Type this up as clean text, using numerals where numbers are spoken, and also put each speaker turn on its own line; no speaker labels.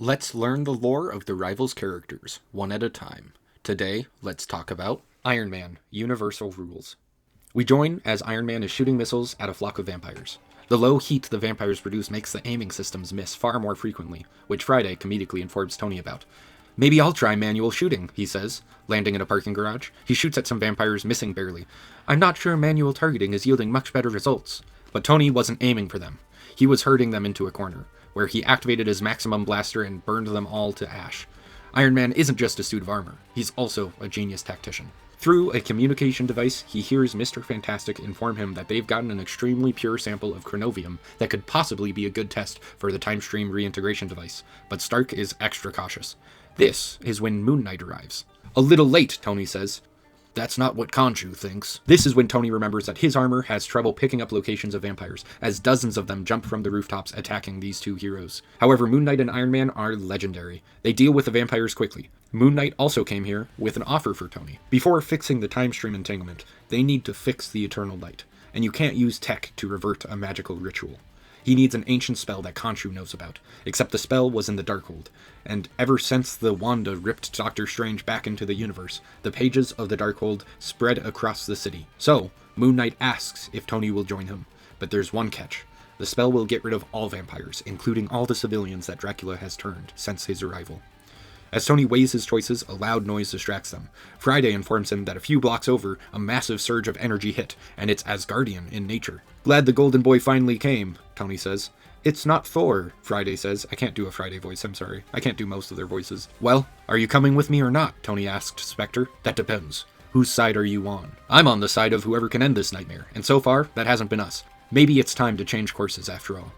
Let's learn the lore of the Rivals characters, one at a time. Today, let's talk about Iron Man, Universal Rules. We join as Iron Man is shooting missiles at a flock of vampires. The low heat the vampires produce makes the aiming systems miss far more frequently, which Friday comedically informs Tony about. "Maybe I'll try manual shooting," he says, landing in a parking garage. He shoots at some vampires, missing barely. "I'm not sure manual targeting is yielding much better results." But Tony wasn't aiming for them. He was herding them into a corner, where he activated his maximum blaster and burned them all to ash. Iron Man isn't just a suit of armor, he's also a genius tactician. Through a communication device, he hears Mr. Fantastic inform him that they've gotten an extremely pure sample of chronovium that could possibly be a good test for the time stream reintegration device, but Stark is extra cautious. This is when Moon Knight arrives. "A little late," Tony says. "That's not what Khonshu thinks." This is when Tony remembers that his armor has trouble picking up locations of vampires, as dozens of them jump from the rooftops attacking these two heroes. However, Moon Knight and Iron Man are legendary. They deal with the vampires quickly. Moon Knight also came here with an offer for Tony. Before fixing the time stream entanglement, they need to fix the Eternal Light, and you can't use tech to revert a magical ritual. He needs an ancient spell that Khonshu knows about, except the spell was in the Darkhold, and ever since the Wanda ripped Doctor Strange back into the universe, the pages of the Darkhold spread across the city. So, Moon Knight asks if Tony will join him, but there's one catch. The spell will get rid of all vampires, including all the civilians that Dracula has turned since his arrival. As Tony weighs his choices, a loud noise distracts them. Friday informs him that a few blocks over, a massive surge of energy hit, and it's Asgardian in nature. "Glad the Golden Boy finally came," Tony says. "It's not Thor," Friday says. I can't do a Friday voice, I'm sorry. I can't do most of their voices. "Well, are you coming with me or not?" Tony asked Spectre. "That depends. Whose side are you on?" "I'm on the side of whoever can end this nightmare, and so far, that hasn't been us. Maybe it's time to change courses after all."